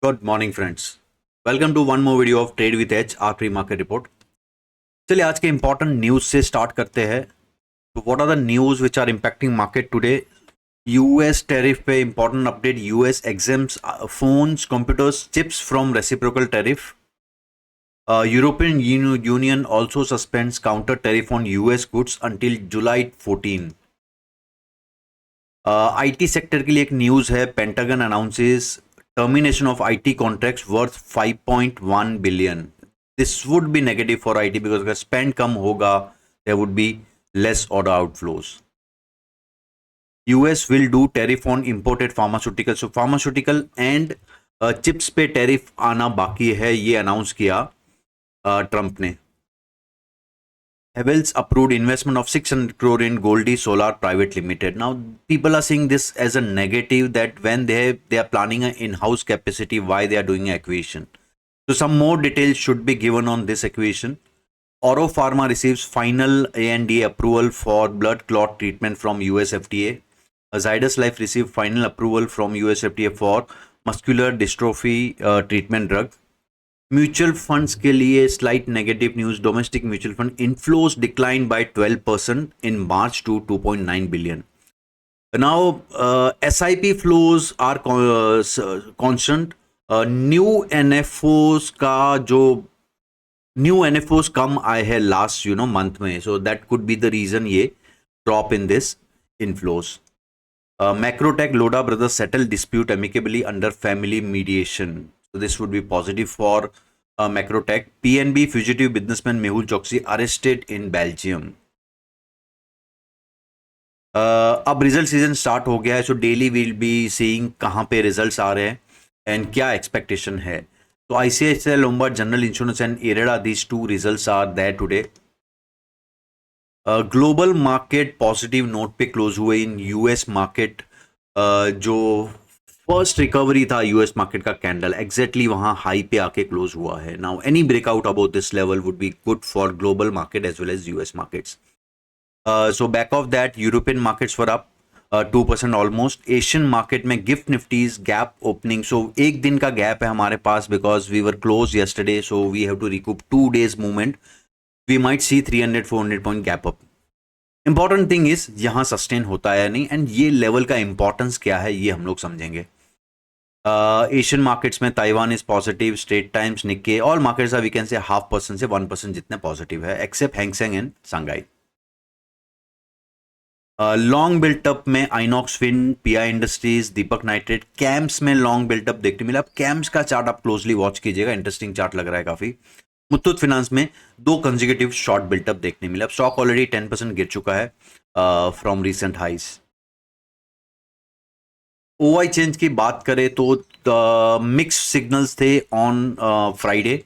Good morning friends. Welcome to one more video of trade with H R pre market report. चलिए आज के important news से start करते हैं। तो what are the news which are impacting market today. US tariff पे important update. US exempts phones computers chips from reciprocal tariff. European Union also suspends counter tariff on US goods until July 14। IT sector के लिए एक news है। Pentagon announces termination of IT contracts worth 5.1 billion. This would be negative for IT because अगर spend कम होगा there would be less order outflows. US will do tariff on imported pharmaceuticals. So pharmaceutical and chips पे tariff आना बाकी है, ये announce किया Trump ने। Havells approved investment of 600 crore in Goldie Solar Private Limited. Now, people are seeing this as a negative that when they are planning an in-house capacity, why they are doing acquisition. So, some more details should be given on this acquisition. Oro Pharma receives final ANDA approval for blood clot treatment from US FDA. Zydus Life received final approval from US FDA for muscular dystrophy treatment drug. Mutual funds के लिए slight negative news. Domestic mutual fund inflows decline by 12% in March to 2.9 billion. Now SIP flows are constant. New NFOs का जो new एनएफओस कम आए हैं last month में, so that could be the reason ये drop in this inflows. Macrotech Lodha brothers settle dispute amicably under family mediation. So this would be positive for Macrotech. PNB fugitive businessman Mehul Choksi arrested in Belgium. अब result season start हो गया है, so daily will be seeing कहाँ पे results आ रहे हैं and क्या expectation है। तो ICICI Lombard, general insurance and IREDA, these two results are there today. Global market positive note पे क्लोज हुए। इन यूएस मार्केट जो फर्स्ट रिकवरी था यूएस मार्केट का कैंडल एग्जैक्टली वहां हाई पे आके क्लोज हुआ है। Now any breakout about this level would be good for global market as well as US markets. So back of that European markets for up 2% almost. Asian market में gift Nifty's gap opening, so एक दिन का gap है हमारे पास because we were close yesterday, so we have to recoup 2 days movement. We might see 300-400 point gap up. Important thing is यहां sustain होता है या नहीं एंड ये लेवल का इंपॉर्टेंस क्या है ये हम लोग समझेंगे. एशियन मार्केट्स में Taiwan is positive, Straits Times, Nikkei, all markets are we can say 0.5% से 1% जितने पॉजिटिव है except Hang Seng and Shanghai. Long buildup में आइनॉक्स फिन, PI Industries, Deepak Nitrite. CAMS में लॉन्ग बिल्टअप देखने मिला. अब कैम्स का चार्ट आप क्लोजली वॉच कीजिएगा, इंटरेस्टिंग चार्ट लग रहा है काफी. मुथूट फिनांस में 2 कंसेक्यूटिव शॉर्ट बिल्टअप देखने मिला. स्टॉक ऑलरेडी 10% गिर चुका है from recent highs. OI change की बात करें तो मिक्स सिग्नल्स थे on Friday,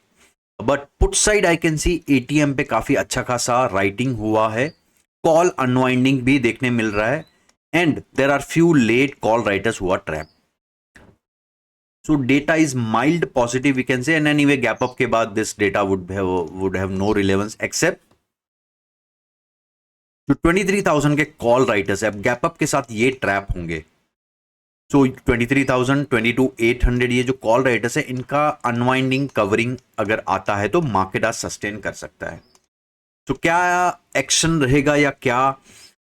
but put side I can see ATM पे काफी अच्छा खासा राइटिंग हुआ है. कॉल अनवाइंडिंग भी देखने मिल रहा है and there are few late call writers हुआ trap. So data is mild positive we can say, and anyway gap up के बाद this data would have no relevance except जो 23,000 के कॉल राइटर्स है. अब गैप अप के साथ ये ट्रैप होंगे. सो 23,000, 22,800 ये जो कॉल राइटर्स है इनका अनवाइंडिंग कवरिंग अगर आता है तो मार्केट आज सस्टेन कर सकता है. तो क्या एक्शन रहेगा या क्या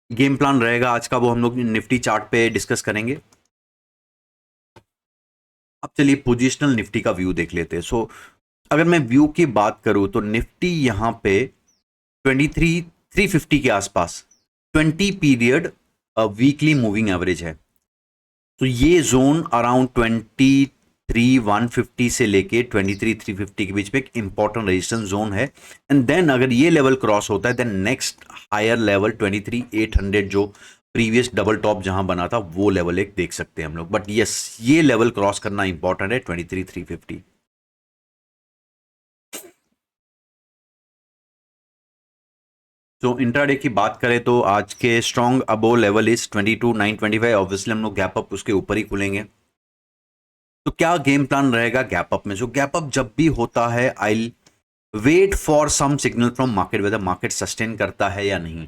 गेम प्लान रहेगा आज का, वो हम लोग निफ्टी चार्ट पे डिस्कस करेंगे. अब चलिए पोजिशनल निफ्टी का व्यू देख लेते हैं. सो अगर मैं व्यू की बात करूं तो निफ्टी यहां पे 23,350 के आसपास 20 पीरियड वीकली मूविंग एवरेज है. तो ये जोन अराउंड 23,150 से लेके 23,350 के बीच में एक इंपॉर्टेंट रेजिस्टेंस जोन है. एंड देन अगर ये लेवल क्रॉस होता है देन नेक्स्ट हायर लेवल 23,800 जो प्रीवियस डबल टॉप जहां बना था वो लेवल एक देख सकते हैं हम लोग. बट यस, ये लेवल क्रॉस करना इंपॉर्टेंट है 23,350. तो इंट्राडे की बात करें तो आज के strong above level is 22,925. Obviously हम लोग गैप अप उसके ऊपर ही खुलेंगे. तो क्या गेम प्लान रहेगा गैप अप में. सो गैप अप जब भी होता है I wait for some signal from market whether market sustain करता है या नहीं.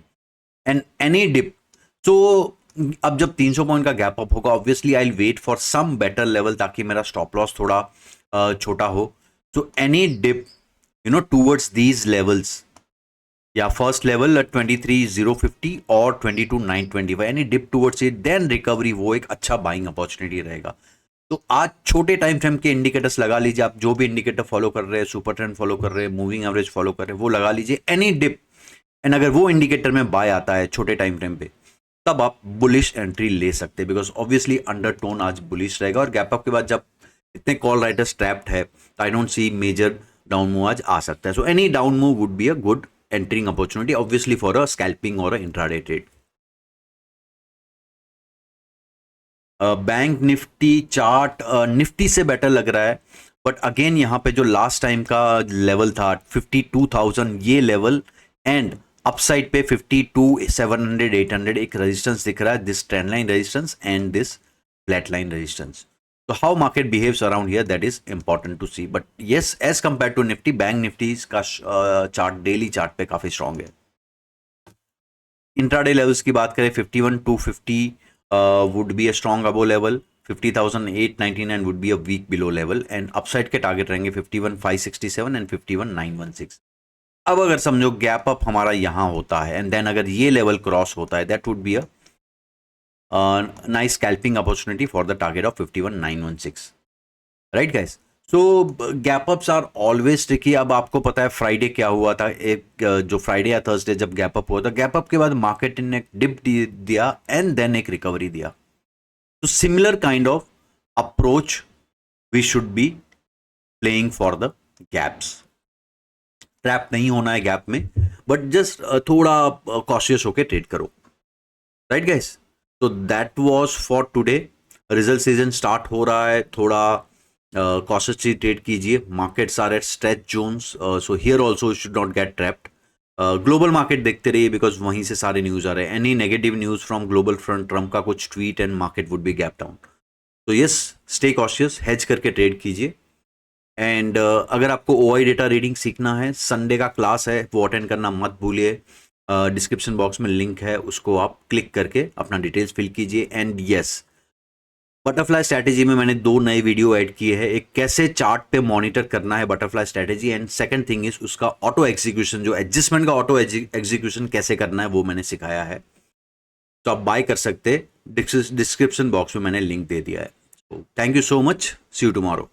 एंड एनी डिप, तो अब जब 300 पॉइंट का गैप अप होगा, obviously I will wait for some better level ताकि मेरा स्टॉप लॉस थोड़ा छोटा हो. So any dip towards these levels, या फर्स्ट लेवल 23,050 और 22,925, any dip towards it then recovery, वो एक अच्छा बाइंग अपॉर्चुनिटी रहेगा. तो आज छोटे टाइम फ्रेम के इंडिकेटर्स लगा लीजिए. आप जो भी इंडिकेटर फॉलो कर रहे हैं, सुपर ट्रेंड फॉलो कर रहे हैं, मूविंग एवरेज फॉलो कर रहे हैं, वो लगा लीजिए. एनी डिप एंड अगर वो इंडिकेटर में बाय आता है छोटे टाइम फ्रेम पे, तब आप बुलिश एंट्री ले सकते हैं, बिकॉज ऑब्वियसली अंडरटोन आज बुलिश रहेगा. और गैप अप के बाद जब इतने कॉल राइटर्स ट्रैप्ड है, तो I don't see major down move आज आ सकता है. So any down move would be a good entering opportunity, obviously for a scalping और a intraday trade. Bank Nifty chart Nifty से बेटर लग रहा है, बट अगेन यहाँ पे जो लास्ट टाइम का लेवल था 52,000, ये लेवल एंड अपसाइड पे 52,700 800 एक रेजिस्टेंस दिख रहा है. This trend line resistance and this flat line resistance. तो how market behaves around here, that is important to see. But yes, as compare to Nifty, bank Nifty का chart daily chart पे काफी strong है. Intraday levels की बात करें, 51,250 would be a strong above level, 50,899 would be a weak below level, and upside के target रहेंगे 51,567 and 51,916. अब अगर समझो गैप अप हमारा यहां होता है एंड देन अगर ये लेवल क्रॉस होता है, that would be a nice scalping opportunity for the target of 51,916. Right guys. So gap ups are always tricky. अब आपको पता है फ्राइडे क्या हुआ था, एक जो फ्राइडे या थर्सडे जब गैप अप हुआ था, गैप अप के बाद मार्केट ने डिप दिया एंड देन एक रिकवरी दिया. तो similar kind of approach we should be playing for the gaps. Trap नहीं होना है गैप में, बट जस्ट थोड़ा कॉशियस होके ट्रेड करो. Right guys. तो that was for today. Result season start हो रहा है, थोड़ा कॉशियसली ट्रेड कीजिए. Markets are at stretch zones, so here also should not get trapped. Global market देखते रहिए, बिकॉज वहीं से सारे न्यूज आ रहे हैं. Any negative news from global front, Trump का कुछ tweet and market would be gap down. तो यस, स्टे कॉशियस, हेज करके ट्रेड कीजिए. एंड अगर आपको ओआई डेटा रीडिंग सीखना है, संडे का क्लास है, वो अटेंड करना मत भूलिए. डिस्क्रिप्शन बॉक्स में लिंक है, उसको आप क्लिक करके अपना डिटेल्स फिल कीजिए. एंड यस, बटरफ्लाई स्ट्रैटेजी में मैंने 2 नए वीडियो ऐड किए हैं. एक कैसे चार्ट पे मॉनिटर करना है butterfly strategy, and second thing is उसका ऑटो एग्जीक्यूशन, जो एडजस्टमेंट का ऑटो एग्जीक्यूशन कैसे करना है, वो मैंने सिखाया है. तो आप बाय कर सकते. डिस्क्रिप्शन बॉक्स में मैंने लिंक दे दिया है. Thank you so much. See you tomorrow.